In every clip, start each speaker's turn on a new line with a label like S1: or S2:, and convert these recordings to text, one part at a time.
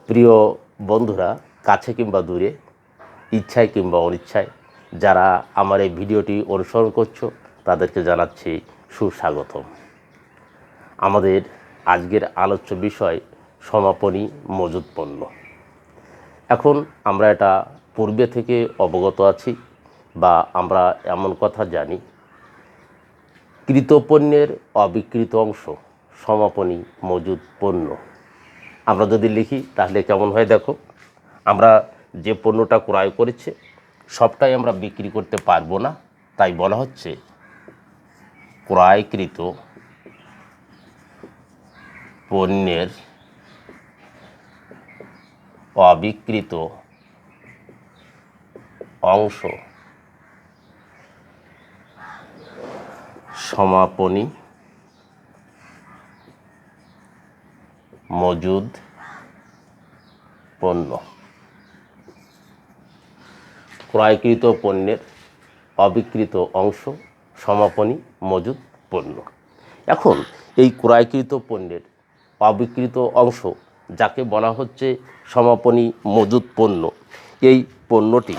S1: প্রিয় বন্ধুরা, কাছে কিংবা দূরে, ইচ্ছায় কিংবা অনিচ্ছায় যারা আমার এই ভিডিওটি অনুসরণ করছো তাদেরকে জানাচ্ছি সুস্বাগতম। আমাদের আজকের আলোচ্য বিষয় সমাপনী মজুদ পণ্য। এখন আমরা এটা পূর্বে থেকে অবগত আছি বা আমরা এমন কথা জানি, কৃতপণ্যের অবিকৃত অংশ সমাপনী মজুদ পণ্য। আমরা যদি লিখি তাহলে কেমন হয় দেখো, আমরা যে পণ্যটা ক্রয় করেছে সবটাই আমরা বিক্রি করতে পারবো না, তাই বলা হচ্ছে ক্রয়কৃত পণ্যের অবিকৃত অংশ সমাপনী মজুদ পণ্য। ক্রয়কৃত পণ্যের অবিকৃত অংশ সমাপনী মজুদ পণ্য। এখন এই ক্রয়কৃত পণ্যের অবিকৃত অংশ যাকে বলা হচ্ছে সমাপনী মজুদ পণ্য, এই পণ্যটি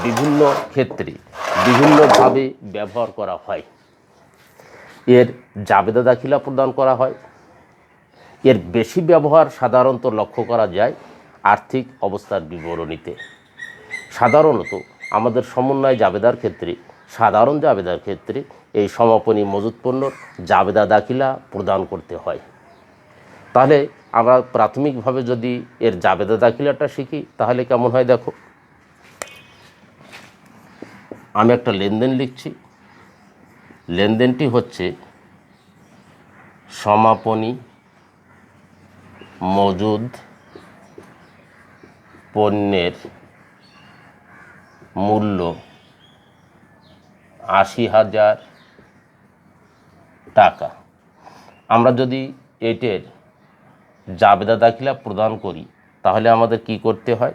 S1: বিভিন্ন ক্ষেত্রে বিভিন্নভাবে ব্যবহার করা হয়। এর জাবেদা দাখিলা প্রদান করা হয়। এর বেশি ব্যবহার সাধারণত লক্ষ্য করা যায় আর্থিক অবস্থার বিবরণীতে। সাধারণত আমাদের সমন্বয় জাবেদার ক্ষেত্রে, সাধারণ জাবেদার ক্ষেত্রে এই সমাপনী মজুদ পণ্যর জাবেদা দাখিলা প্রদান করতে হয়। তাহলে আমরা প্রাথমিকভাবে যদি এর জাবেদা দাখিলাটা শিখি তাহলে কেমন হয় দেখো, আমি একটা লেনদেন লিখছি। লেনদেনটি হচ্ছে সমাপনী মজুদ পণ্যের মূল্য ৮০,০০০ টাকা। আমরা যদি এটার জাবেদা দাখিলা প্রদান করি তাহলে আমাদের কি করতে হয়?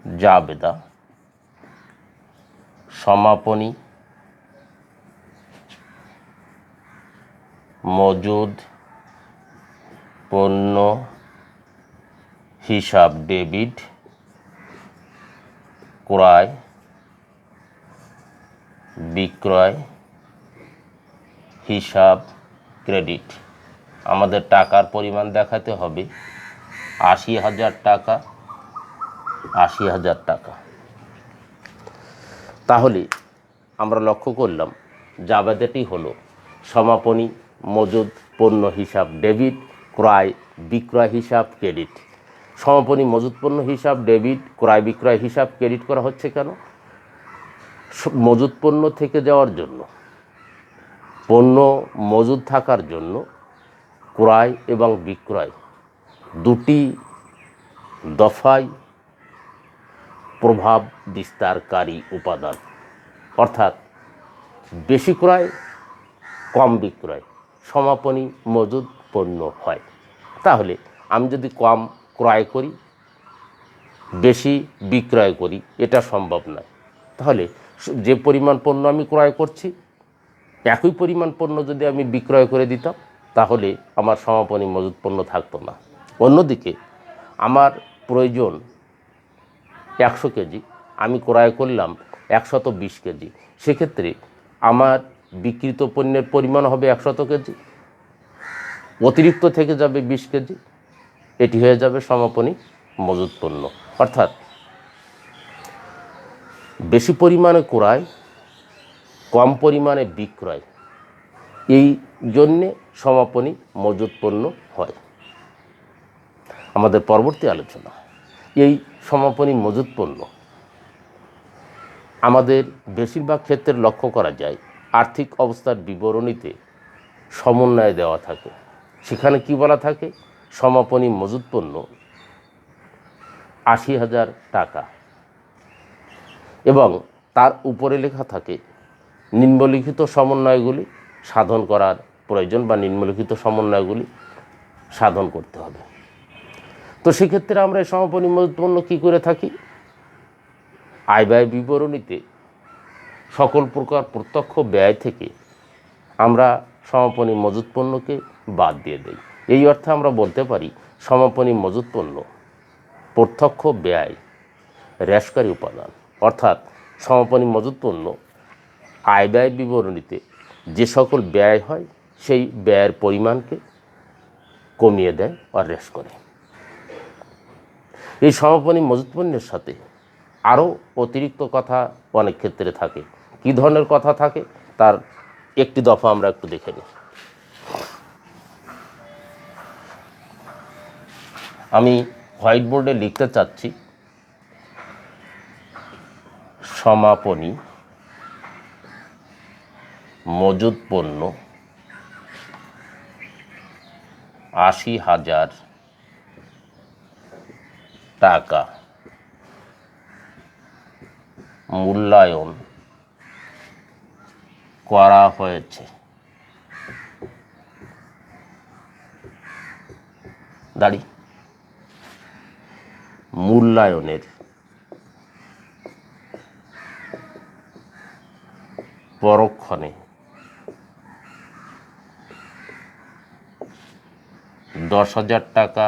S1: জাবেদা সমাপনী মজুদ পণ্য হিসাব ডেবিট, ক্রয় বিক্রয় হিসাব ক্রেডিট। আমাদের টাকার পরিমাণ দেখাতে হবে ৮০,০০০ টাকা, ৮০,০০০ টাকা। তাহলে আমরা লক্ষ্য করলাম জাবেদাটি হলো সমাপনী মজুদ পণ্য হিসাব ডেবিট, ক্রয় বিক্রয় হিসাব ক্রেডিট। সমাপনী মজুদ পণ্য হিসাব ডেবিট, ক্রয় বিক্রয় হিসাব ক্রেডিট করা হচ্ছে কেন? মজুদ পণ্য থেকে যাওয়ার জন্য, পণ্য মজুদ থাকার জন্য ক্রয় এবং বিক্রয় দুটি দফায় প্রভাব বিস্তারকারী উপাদান। অর্থাৎ বেশি ক্রয় কম বিক্রয় সমাপনী মজুদ পণ্য হয়। তাহলে আমি যদি কম ক্রয় করি বেশি বিক্রয় করি, এটা সম্ভব নয়। তাহলে যে পরিমাণ পণ্য আমি ক্রয় করছি একই পরিমাণ পণ্য যদি আমি বিক্রয় করে দিতাম তাহলে আমার সমাপনী মজুদ পণ্য থাকতো না। অন্যদিকে আমার প্রয়োজন ১০০ কেজি, আমি ক্রয় করলাম ১২০ কেজি, সেক্ষেত্রে আমার বিক্রিত পণ্যের পরিমাণ হবে ১০০ কেজি, অতিরিক্ত থেকে যাবে ২০ কেজি, এটি হয়ে যাবে সমাপনী মজুদ পণ্য। অর্থাৎ বেশি পরিমাণে ক্রয় কম পরিমাণে বিক্রয়, এই জন্যে সমাপনী মজুদ পণ্য হয়। আমাদের পরবর্তী আলোচনা, এই সমাপনী মজুদ পণ্য আমাদের বেশিরভাগ ক্ষেত্রে লক্ষ্য করা যায় আর্থিক অবস্থার বিবরণীতে সমন্বয়ে দেওয়া থাকে। সেখানে কি বলা থাকে? সমাপনী মজুদ পণ্য ৮০,০০০ টাকা এবং তার উপরে লেখা থাকে নিম্নলিখিত সমন্বয়গুলি সাধন করার প্রয়োজন বা নিম্নলিখিত সমন্বয়গুলি সাধন করতে হবে। তো সেক্ষেত্রে আমরা এই সমাপনী মজুদ পণ্য কী করে থাকি? আয় ব্যয় বিবরণীতে সকল প্রকার প্রত্যক্ষ ব্যয় থেকে আমরা সমাপনী মজুদ পণ্যকে বাদ দিয়ে দেই। এই অর্থে আমরা বলতে পারি সমাপনী মজুত পণ্য প্রত্যক্ষ ব্যয় হ্রাসকারী উপাদান, অর্থাৎ সমাপনী মজুত পণ্য আয় ব্যয় বিবরণীতে যে সকল ব্যয় হয় সেই ব্যয়ের পরিমাণকে কমিয়ে দেয় বা হ্রাস করে। এই সমাপনী মজুত পণ্যের সাথে আরও অতিরিক্ত কথা অনেক ক্ষেত্রে থাকে। কী ধরনের কথা থাকে তার একটি দফা আমরা একটু দেখে নিই। আমি হোয়াইট বোর্ডে লিখতে চাচ্ছি সমাপনী মজুত পণ্য ৮০,০০০ টাকা মূল্যায়ন করা হয়েছে। দাঁড়ি মূল্যায়নের পরক্ষণে ১০,০০০ টাকা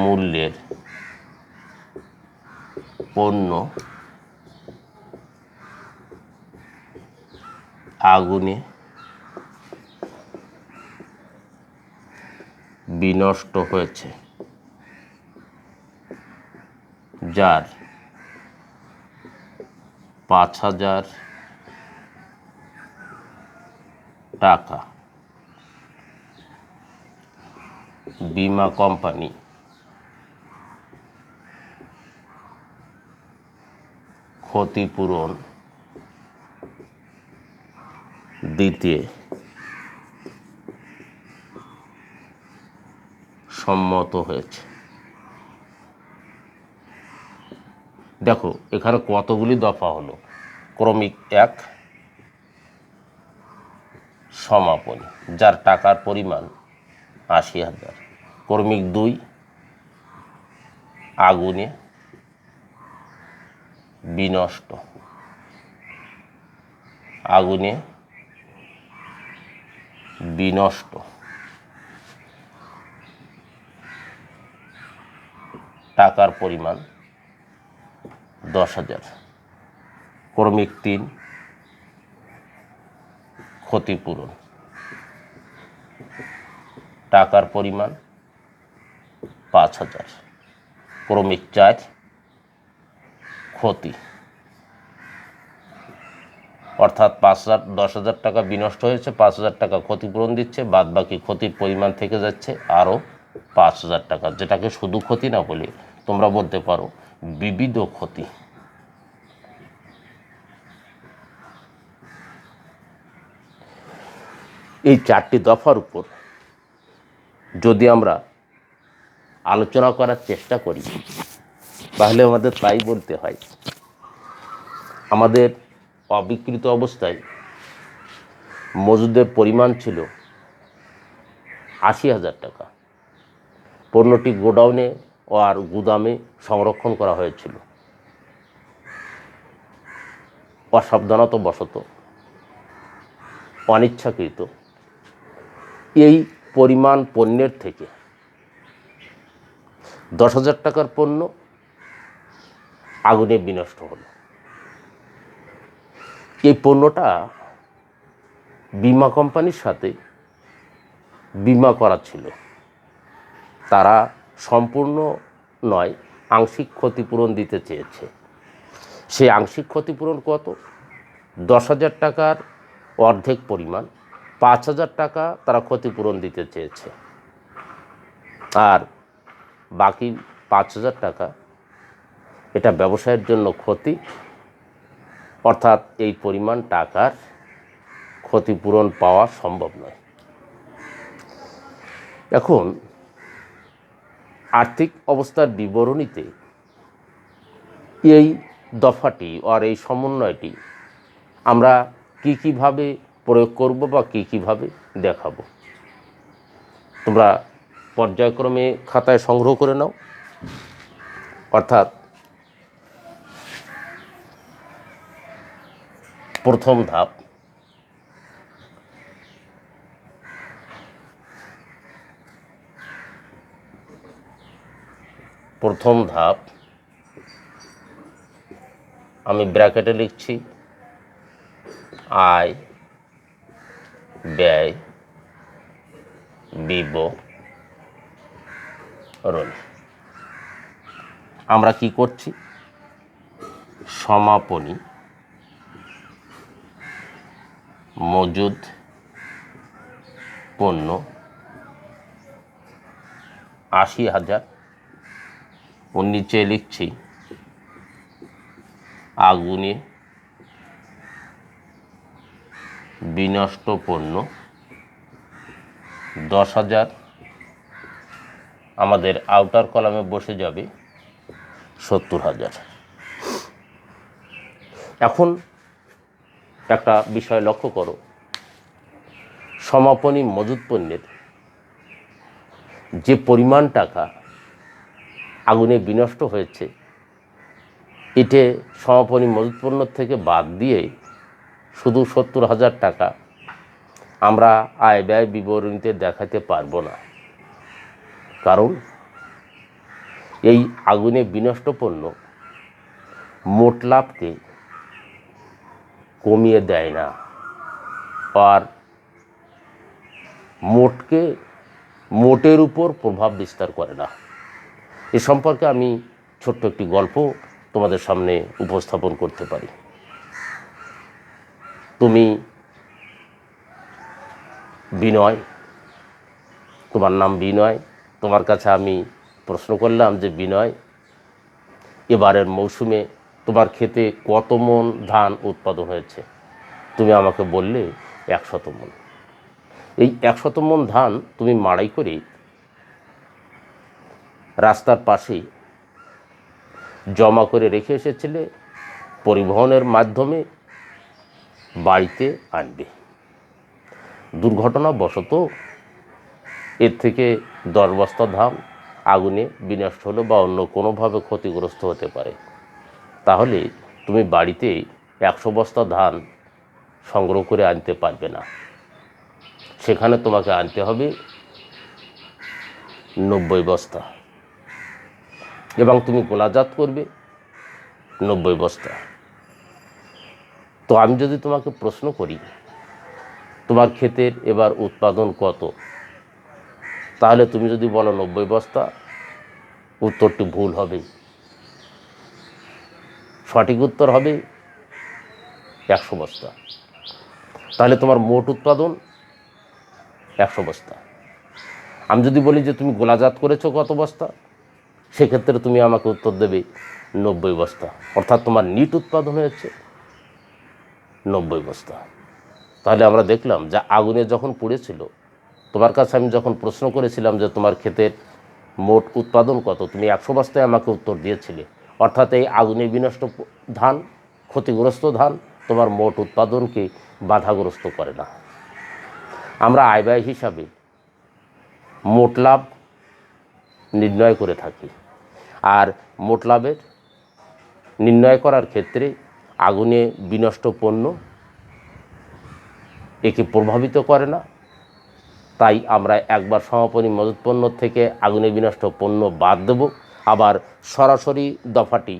S1: মূল্যের পণ্য আগুনে বিনষ্ট হয়েছে, যার ৫,০০০ টাকা বীমা কোম্পানি ক্ষতিপূরণ দিতে সম্মত হয়েছে। দেখো এখানে কতগুলি দফা হলো। ক্রমিক ১ সমাপনী, যার টাকার পরিমাণ ৮০,০০০। ক্রমিক ২ আগুনে বিনষ্ট, আগুনে বিনষ্ট টাকার পরিমাণ ১০,০০০। ক্রমিক ৩ ক্ষতিপূরণ, টাকার পরিমাণ ৫,০০০। ক্রমিক ৪ ক্ষতি, অর্থাৎ ১০,০০০ টাকা বিনষ্ট হয়েছে, ৫,০০০ টাকা ক্ষতিপূরণ দিচ্ছে, বাদ বাকি ক্ষতির পরিমাণ থেকে যাচ্ছে আরও ৫,০০০ টাকা, যেটাকে শুধু ক্ষতি না বলে তোমরা বলতে পারো বিবিধ ক্ষতি। এই ৪টি দফার উপর যদি আমরা আলোচনা করার চেষ্টা করি তাহলে আমাদের তাই বলতে হয়, আমাদের অবিকৃত অবস্থায় মজুদের পরিমাণ ছিল ৮০,০০০ টাকা। পণ্যটি গোডাউনে ও আর গুদামে সংরক্ষণ করা হয়েছিল। অসাবধানতাবশত, অনিচ্ছাকৃত এই পরিমাণ পণ্যের থেকে ১০,০০০ টাকার পণ্য আগুনে বিনষ্ট হলো। এই পণ্যটা বীমা কোম্পানির সাথে বীমা করা ছিল, তারা সম্পূর্ণ নয় আংশিক ক্ষতিপূরণ দিতে চেয়েছে। সেই আংশিক ক্ষতিপূরণ কত? ১০,০০০ টাকার অর্ধেক পরিমাণ ৫,০০০ টাকা তারা ক্ষতিপূরণ দিতে চেয়েছে, আর বাকি ৫,০০০ টাকা এটা ব্যবসায়ের জন্য ক্ষতি, অর্থাৎ এই পরিমাণ টাকার ক্ষতিপূরণ পাওয়া সম্ভব নয়। এখন আর্থিক অবস্থার বিবরণীতে এই দফাটি আর এই সমন্বয়টি আমরা কীভাবে প্রয়োগ করব বা কীভাবে দেখাবো তোমরা পর্যায়ক্রমে খাতায় সংগ্রহ করে নাও। অর্থাৎ প্রথম ধাপ প্রথম ধাপ আমি ব্র্যাকেটে লিখছি আয় ব্যয় বিবরণ। আমরা কি করছি? সমাপনী মজুদ পণ্য ৮০,০০০। ওর নিচে লিখছি আগুনে বিনষ্ট পণ্য ১০,০০০। আমাদের আউটার কলামে বসে যাবে ৭০,০০০। এখন একটা বিষয় লক্ষ্য করো, সমাপনী মজুদ পণ্যের যে পরিমাণ টাকা আগুনে বিনষ্ট হয়েছে, এতে সমাপনী মজুদ পণ্য থেকে বাদ দিয়ে শুধু ৭০,০০০ টাকা আমরা আয় ব্যয় বিবরণীতে দেখাতে পারবো না। কারণ এই আগুনে বিনষ্ট পণ্য মোট লাভকে কমিয়ে দেয় না, আর মোটের উপর প্রভাব বিস্তার করে না। এ সম্পর্কে আমি ছোট্ট একটি গল্প তোমাদের সামনে উপস্থাপন করতে পারি। তুমি বিনয়, তোমার নাম বিনয়, তোমার কাছে আমি প্রশ্ন করলাম যে বিনয়, এবারের মৌসুমে তোমার ক্ষেতে কত মণ ধান উৎপাদন হয়েছে? তুমি আমাকে বললে ১০০ মণ। এই ১০০ মণ ধান তুমি মাড়াই করে রাস্তার পাশেই জমা করে রেখে এসেছিলে, পরিবহনের মাধ্যমে বাড়িতে আনবে। দুর্ঘটনাবশত এর থেকে ১০ বস্তা ধান আগুনে বিনষ্ট হলো বা অন্য কোনোভাবে ক্ষতিগ্রস্ত হতে পারে। তাহলে তুমি বাড়িতে ১০০ বস্তা ধান সংগ্রহ করে আনতে পারবে না, সেখানে তোমাকে আনতে হবে ৯০ বস্তা, এবং তুমি গোলাজাত করবে ৯০ বস্তা। তো আমি যদি তোমাকে প্রশ্ন করি তোমার ক্ষেতের এবার উৎপাদন কত, তাহলে তুমি যদি বলো ৯০ বস্তা, উত্তরটি ভুল হবে। সঠিক উত্তর হবে ১০০ বস্তা। তাহলে তোমার মোট উৎপাদন ১০০ বস্তা। আমি যদি বলি যে তুমি গোলাজাত করেছো কত বস্তা, সেক্ষেত্রে তুমি আমাকে উত্তর দেবে ৯০ বস্তা, অর্থাৎ তোমার নিট উৎপাদন হয়েছে ৯০ বস্তা। তাহলে আমরা দেখলাম যে আগুনে যখন পুড়েছিল, তোমার কাছে আমি যখন প্রশ্ন করেছিলাম যে তোমার ক্ষেতের মোট উৎপাদন কত, তুমি ১০০ বস্তায় আমাকে উত্তর দিয়েছিলে। অর্থাৎ এই আগুনে বিনষ্ট ধান, ক্ষতিগ্রস্ত ধান তোমার মোট উৎপাদনকে বাধাগ্রস্ত করে না। আমরা আয় ব্যয় হিসাবে মোট লাভ নির্ণয় করে থাকি, আর মোট লাভের নির্ণয় করার ক্ষেত্রে আগুনে বিনষ্ট পণ্য একে প্রভাবিত করে না। তাই আমরা একবার সমাপনী মজুদ পণ্য থেকে আগুনে বিনষ্ট পণ্য বাদ দেব, আবার সরাসরি দফাটি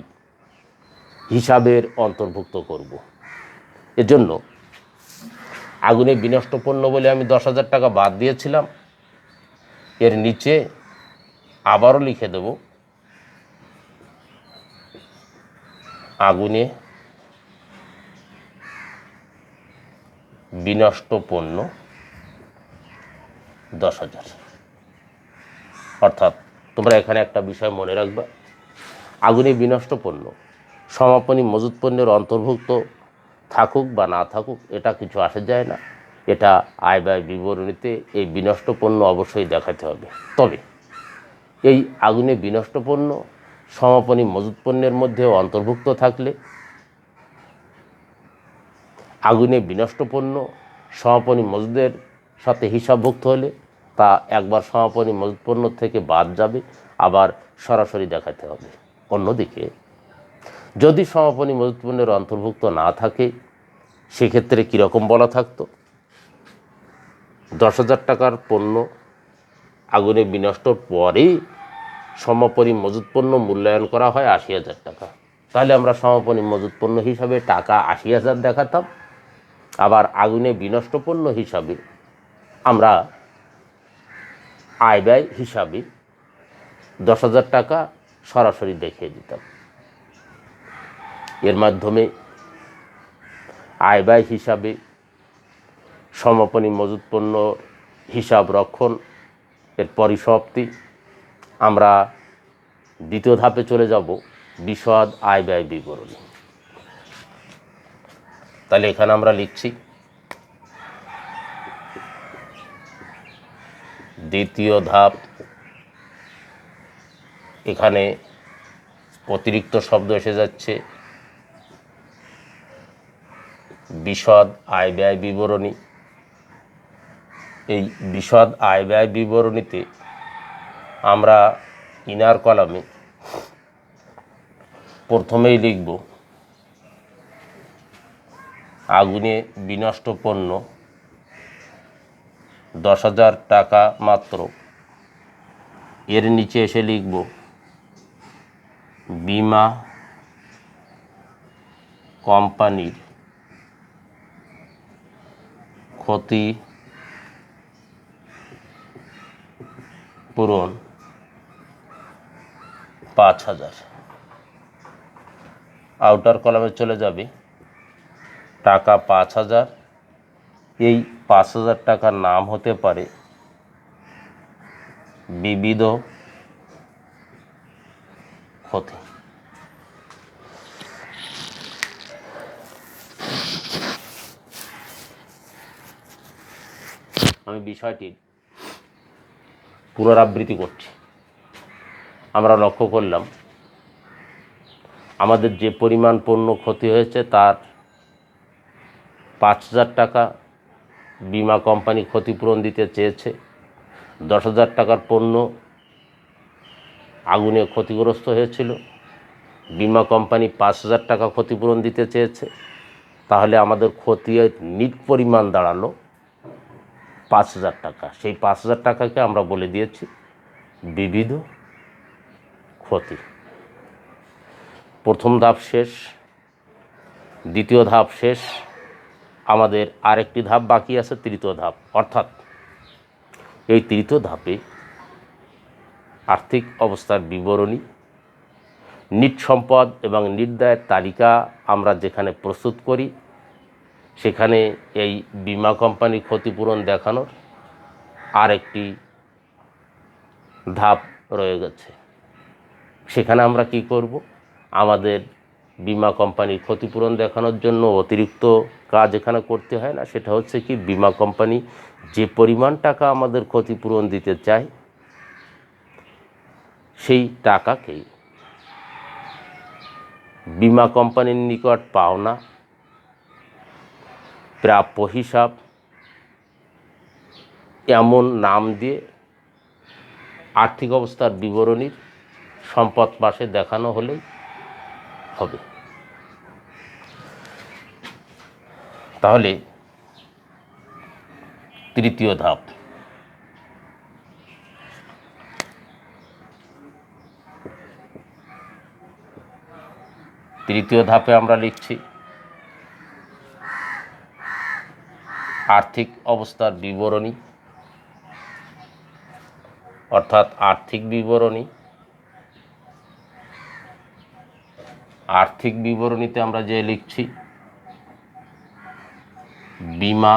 S1: হিসাবের অন্তর্ভুক্ত করব। এজন্য আগুনে বিনষ্ট পণ্য বলে আমি ১০,০০০ টাকা বাদ দিয়েছিলাম, এর নিচে আবারও লিখে দেব আগুনে বিনষ্ট পণ্য ১০,০০০। অর্থাৎ তোমরা এখানে একটা বিষয় মনে রাখবা, আগুনে বিনষ্ট পণ্য সমাপনী মজুদ পণ্যের অন্তর্ভুক্ত থাকুক বা না থাকুক, এটা কিছু আসে যায় না। এটা আয় ব্যয় বিবরণীতে এই বিনষ্ট পণ্য অবশ্যই দেখাতে হবে। তবে এই আগুনে বিনষ্ট পণ্য সমাপনী মজুদ পণ্যের মধ্যেও অন্তর্ভুক্ত থাকলে, আগুনে বিনষ্ট পণ্য সমাপনী মজুদের সাথে হিসাবভুক্ত হলে তা একবার সমাপনী মজুদ পণ্য থেকে বাদ যাবে, আবার সরাসরি দেখাতে হবে। অন্যদিকে যদি সমাপনী মজুদ পণ্যের অন্তর্ভুক্ত না থাকে, সেক্ষেত্রে কীরকম বলা থাকতো? ১০,০০০ টাকার পণ্য আগুনে বিনষ্টর পরে সমাপনী মজুত পণ্য মূল্যায়ন করা হয় ৮০,০০০ টাকা। তাহলে আমরা সমাপনী মজুত পণ্য হিসাবে টাকা ৮০,০০০ দেখাতাম, আবার আগুনে বিনষ্ট পণ্য হিসাবে আমরা আয় ব্যয় হিসাবে ১০,০০০ টাকা সরাসরি দেখিয়ে দিতাম। এর মাধ্যমে আয় ব্যয় হিসাবে সমাপনী মজুত পণ্য হিসাব রক্ষণ এর পরিসমাপ্তি। আমরা দ্বিতীয় ধাপে চলে যাব, বিশদ আয় ব্যয় বিবরণী। তাহলে এখানে আমরা লিখছি দ্বিতীয় ধাপ। এখানে অতিরিক্ত শব্দ এসে যাচ্ছে, বিশদ আয় ব্যয় বিবরণী। এই বিশদ আয় ব্যয় বিবরণীতে আমরা ইনার কলামে প্রথমেই লিখব আগুনে বিনষ্ট পণ্য ১০,০০০ টাকা মাত্র। এর নিচে এসে লিখব বীমা কোম্পানির ক্ষতি পূরণ ৫,০০০। আউটার কলামে চলে যাবে টাকা ৫,০০০। এই ৫,০০০ টাকার নাম হতে পারে বিবিধ ক্ষতি। আমি বিষয়টির পুনরাবৃত্তি করছি। আমরা লক্ষ্য করলাম আমাদের যে পরিমাণ পণ্য ক্ষতি হয়েছে তার ৫,০০০ টাকা বীমা কোম্পানি ক্ষতিপূরণ দিতে চেয়েছে। ১০,০০০ টাকার পণ্য আগুনে ক্ষতিগ্রস্ত হয়েছিল, বীমা কোম্পানি ৫,০০০ টাকা ক্ষতিপূরণ দিতে চেয়েছে। তাহলে আমাদের ক্ষতির নিট পরিমাণ দাঁড়ালো ৫,০০০ টাকা। সেই ৫,০০০ টাকাকে আমরা বলে দিয়েছি বিবিধ ক্ষতি। প্রথম ধাপ শেষ, দ্বিতীয় ধাপ শেষ, আমাদের আরেকটি ধাপ বাকি আছে, তৃতীয় ধাপ। অর্থাৎ এই তৃতীয় ধাপে আর্থিক অবস্থার বিবরণী, নিট সম্পদ এবং নির্দায়ের তালিকা আমরা যেখানে প্রস্তুত করি, সেখানে এই বীমা কোম্পানির ক্ষতিপূরণ দেখানোর আরেকটি ধাপ রয়ে গেছে। সেখানে আমরা কি করব, আমাদের বীমা কোম্পানির ক্ষতিপূরণ দেখানোর জন্য অতিরিক্ত কাজ এখানে করতে হয় না। সেটা হচ্ছে কি, বীমা কোম্পানি যে পরিমাণ টাকা আমাদের ক্ষতিপূরণ দিতে চায় সেই টাকাকেই বীমা কোম্পানির নিকট পাওনা, প্রাপ্য হিসাব এমন নাম দিয়ে আর্থিক অবস্থার বিবরণীর সম্পদ পাশে দেখানো হলেই হবে। তাহলে তৃতীয় ধাপ, তৃতীয় ধাপে আমরা লিখছি আর্থিক অবস্থার বিবরণী, অর্থাৎ আর্থিক বিবরণী। আর্থিক বিবরণীতে আমরা যে লিখছি বীমা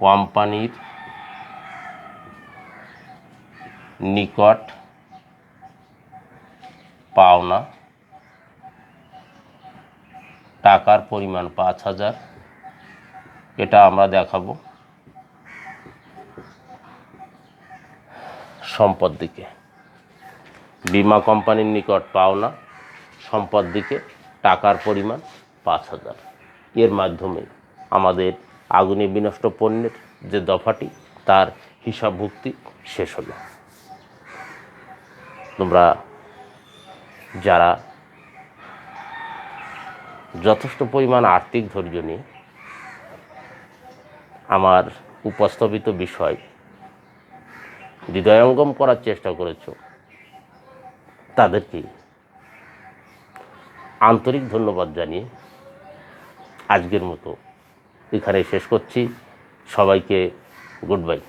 S1: কোম্পানির নিকট পাওনা টাকার পরিমাণ ৫,০০০। এটা আমরা দেখাবো সম্পদ দিকে। বীমা কোম্পানির নিকট পাওনা সম্পদ দিকে টাকার পরিমাণ ৫,০০০। এর মাধ্যমে আমাদের আগুনে বিনষ্ট পণ্যের যে দফাটি তার হিসাবভুক্তি শেষ হলো। তোমরা যারা যথেষ্ট পরিমাণ আর্থিক ধৈর্য নিয়ে আমার উপস্থাপিত বিষয় হৃদয়ঙ্গম করার চেষ্টা করেছ, তাদেরকে আন্তরিক ধন্যবাদ জানিয়ে আজকের মতো এখানে শেষ করছি। সবাইকে গুড বাই।